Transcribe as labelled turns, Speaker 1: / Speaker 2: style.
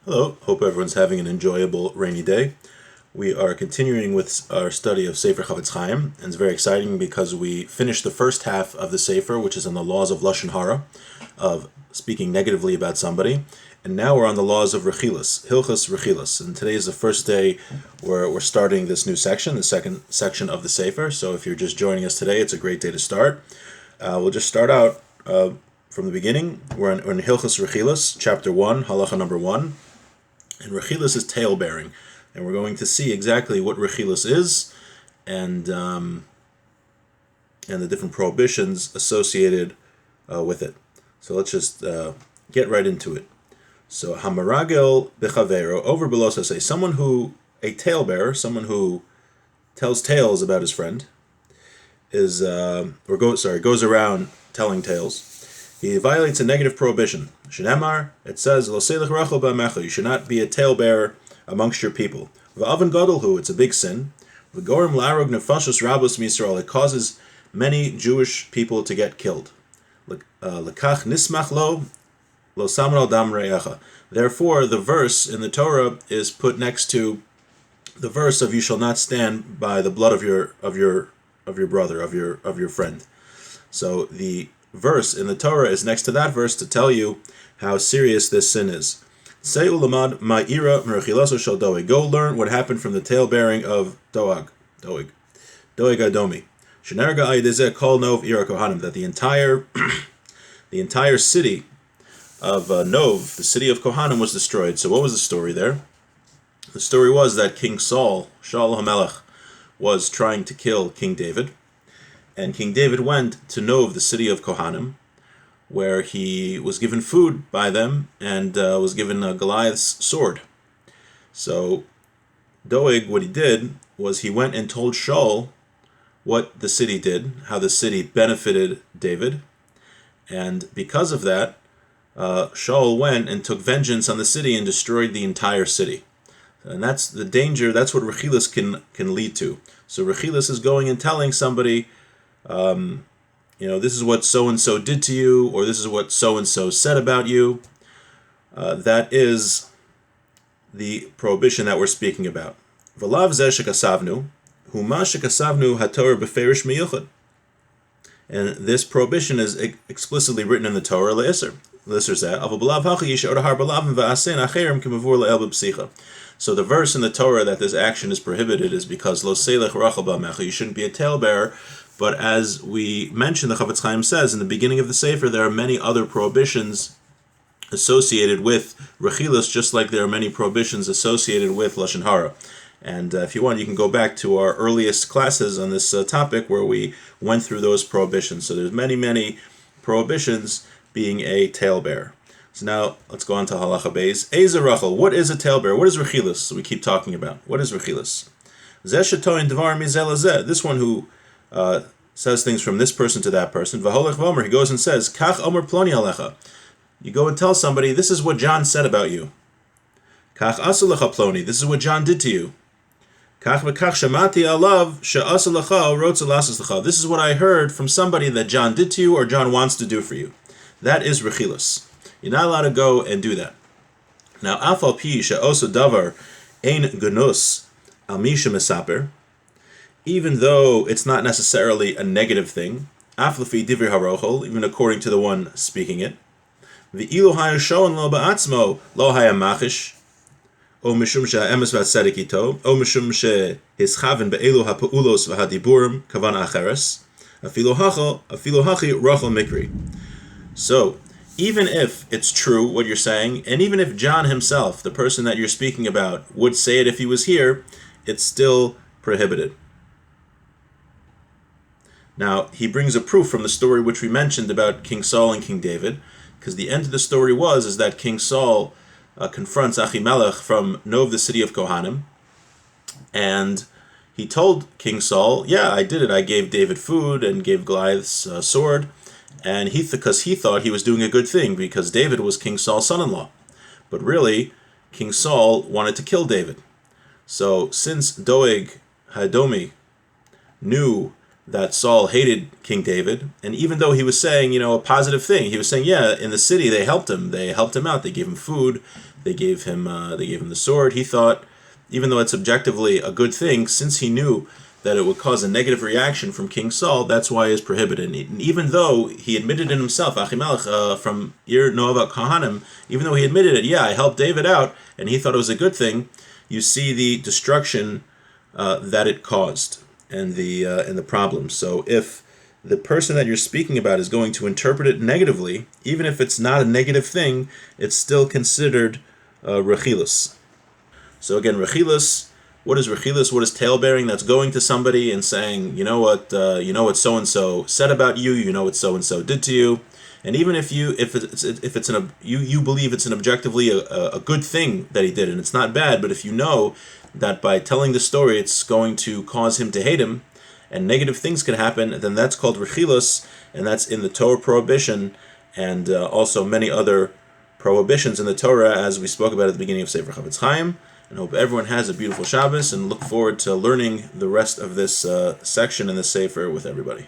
Speaker 1: Hello, hope everyone's having an enjoyable rainy day. We are continuing with our study of Sefer Chavetz Chaim, and it's very exciting because we finished the first half of the Sefer, which is on the laws of Lashon Hara, of speaking negatively about somebody, and now we're on the laws of Rechilus, Hilchos Rechilus, and today is the first day where we're starting this new section, the second section of the Sefer, so if you're just joining us today, it's a great day to start. We'll just start out from the beginning. We're in Hilchos Rechilus, chapter 1, halacha number 1. And Rechilus is tail bearing, and we're going to see exactly what Rechilus is, and the different prohibitions associated with it. So let's just get right into it. So Hamaragel bechavero over below say someone who a tail bearer, someone who tells tales about his friend, is goes around telling tales. He violates a negative prohibition. Shenemar, it says, Lo seilech rachel ba'amecha, you should not be a talebearer amongst your people. V'avan gadol it's a big sin. V'gorim la'arog nefashos rabos misrael, it causes many Jewish people to get killed. Lekach nismach lo samar al dam re'echa. Therefore, the verse in the Torah is put next to the verse of you shall not stand by the blood of your brother, of your friend. So the verse in the Torah is next to that verse to tell you how serious this sin is. Say ulamad ma'ira merechilaso shel doeg. Go learn what happened from the tail bearing of Doeg Adomi. Shenerga ayidezeh kol nov ira kohanim, that the entire city of Nov, the city of Kohanim, was destroyed. So what was the story there? The story was that King Shaul HaMelech, was trying to kill King David. And King David went to Nov, the city of Kohanim, where he was given food by them and was given Goliath's sword. So Doeg, what he did was he went and told Shaul what the city did, how the city benefited David. And because of that, Shaul went and took vengeance on the city and destroyed the entire city. And that's the danger, that's what Rechilus can lead to. So Rechilus is going and telling somebody, this is what so-and-so did to you, or this is what so-and-so said about you. That is the prohibition that we're speaking about. V'lav zeh shekasavnu, huma shekasavnu haTorah beferish miyuchad. And this prohibition is explicitly written in the Torah, le'isr zeh, aval b'lav hachi yish odahar b'lavim v'asein acherim k'mavur le'el b'psicha. So the verse in the Torah that this action is prohibited is because lo seilech rachel ba'amecha, you shouldn't be a talebearer. But as we mentioned, the Chavetz Chaim says in the beginning of the Sefer, there are many other prohibitions associated with Rechilus, just like there are many prohibitions associated with Lashon Hara. And if you want, you can go back to our earliest classes on this topic where we went through those prohibitions. So there's many prohibitions being a talebearer. So now let's go on to Halacha Beis. Eza Rachel, what is a talebearer? What is Rechilus? So we keep talking about. What is Rechilus? Zeh shetoin devar mizel hazeh. This one who says things from this person to that person. V'holech v'omer, he goes and says, Kach omer ploni alecha. You go and tell somebody, this is what John said about you. Kach asu lecha ploni, this is what John did to you. Kach v'kach shamati alav she'asu lecha rotza lasas lecha. This is what I heard from somebody that John did to you or John wants to do for you. That is Rechilus. You're not allowed to go and do that. Now, afal pi she'osu davar ein gunus al mi shemesaper, even though it's not necessarily a negative thing, aflafi divri harochel, even according to the one speaking it, v'ilu hayu shoen lo ba'atzmo lo haya machish, o mishum she'emes v'atzedik ito, o mishum she'hischaven be'elu ha'pa'ulos v'hadiburim kavan acheres, afilu hachi rochel mikri. So, even if it's true what you're saying, and even if John himself, the person that you're speaking about, would say it if he was here, it's still prohibited. Now, he brings a proof from the story which we mentioned about King Saul and King David, because the end of the story is that King Saul confronts Achimelech from Nov, the city of Kohanim, and he told King Saul, yeah, I did it. I gave David food and gave Goliath's sword, and because he thought he was doing a good thing, because David was King Saul's son-in-law. But really, King Saul wanted to kill David. So since Doeg Hadomi knew that Saul hated King David, and even though he was saying, a positive thing, he was saying, yeah, in the city they helped him out, they gave him food, they gave him the sword. He thought, even though it's objectively a good thing, since he knew that it would cause a negative reaction from King Saul, that's why it's prohibited. And even though he admitted it himself, Achimelech from Ir Nova Kohanim, even though he admitted it, yeah, I helped David out, and he thought it was a good thing, you see the destruction that it caused and the problem. So if the person that you're speaking about is going to interpret it negatively, even if it's not a negative thing, it's still considered Rechilus. So again, Rechilus. What is Rechilus? What is talebearing? That's going to somebody and saying, you know what so and so said about you. You know what so and so did to you. And even if you believe it's an objectively a good thing that he did, and it's not bad, but if you know that by telling the story it's going to cause him to hate him, and negative things can happen, then that's called Rechilus, and that's in the Torah prohibition, and also many other prohibitions in the Torah, as we spoke about at the beginning of Sefer Chavetz Chaim. And hope everyone has a beautiful Shabbos, and look forward to learning the rest of this section in the Sefer with everybody.